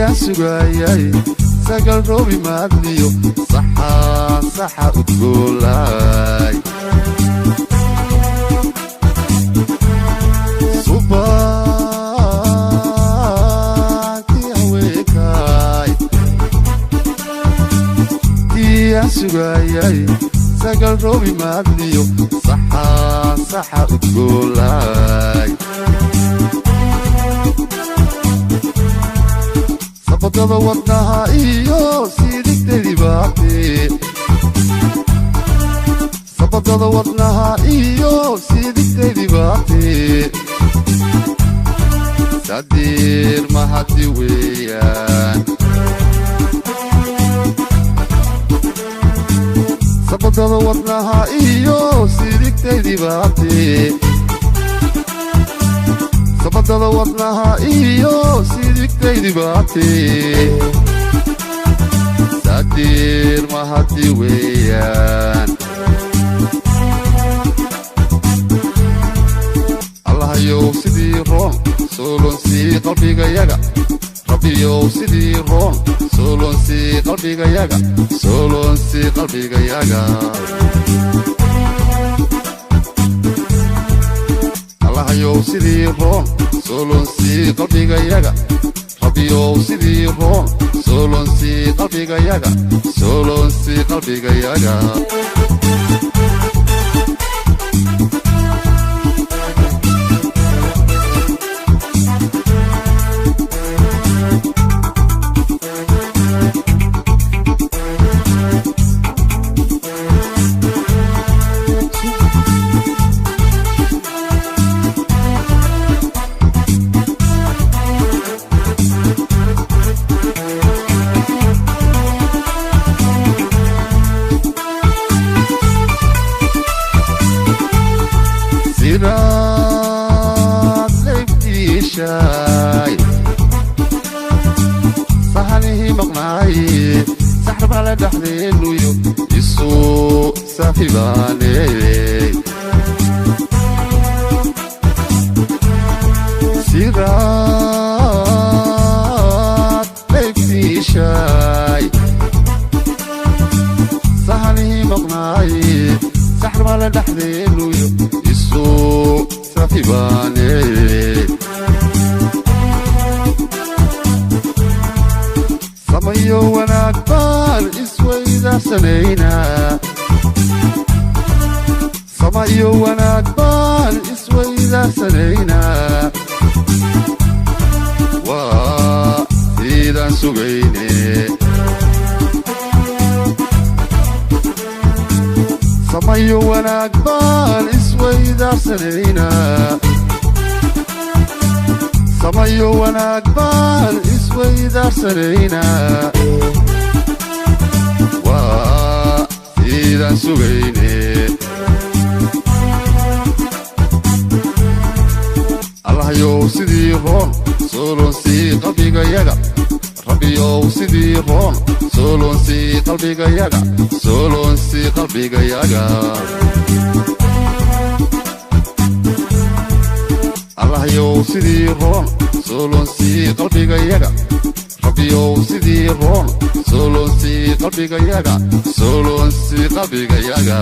سجايي سجل روبي مادنيو صحة صحة وتقولاي صباكي هويكاي يا سجايي سجل روبي مادنيو صحة صحة وتقولاي sabadada wadnaha iyo sidigtadi baate sabadada wadnaha iyo sidigtadi baate sadir mahadi weeyaan sabadada wadnaha iyo sidigtadi baate sabadada wadnaha iyo sidigtaydi baate sadir mahadi weeyaan allahayow sidii roon soolonsii qalbigayaga rabbiyow sidii roon soolonsii qalbigayaga soolonsii qalbigayaga allahayow sidii roon soolonsii qalbigayaga rabbiyow sidii roon soolonsii qalbigayaga soolonsii qalbigayaga sidaad leybtiishaay sahanihii maqnaaye saxrabala dhaxdeenuyo isuu saafibaaney sidaad leybtiishaay sahanihii maqnaaye saxrabala dhaxdeenuyo samayo wanaag baan isweydarsanaynaa samayo wanaag baan isweydarsanaynaa waa sidaan sugayne samayo wanaag baan isweydarsanaynaa samayo wanaag baan isweydarsanaynaa waa sidaan sugayne allahayow sidii roon soolonsii qalbigayaga rabbiyow sidii roon soolonsii qalbigayaga soolonsii qalbigayaga allahayow sidii roon soolonsii qalbigayaga rabbiyow sidii roon soolonsii qalbigayaga soolonsii qalbigayaga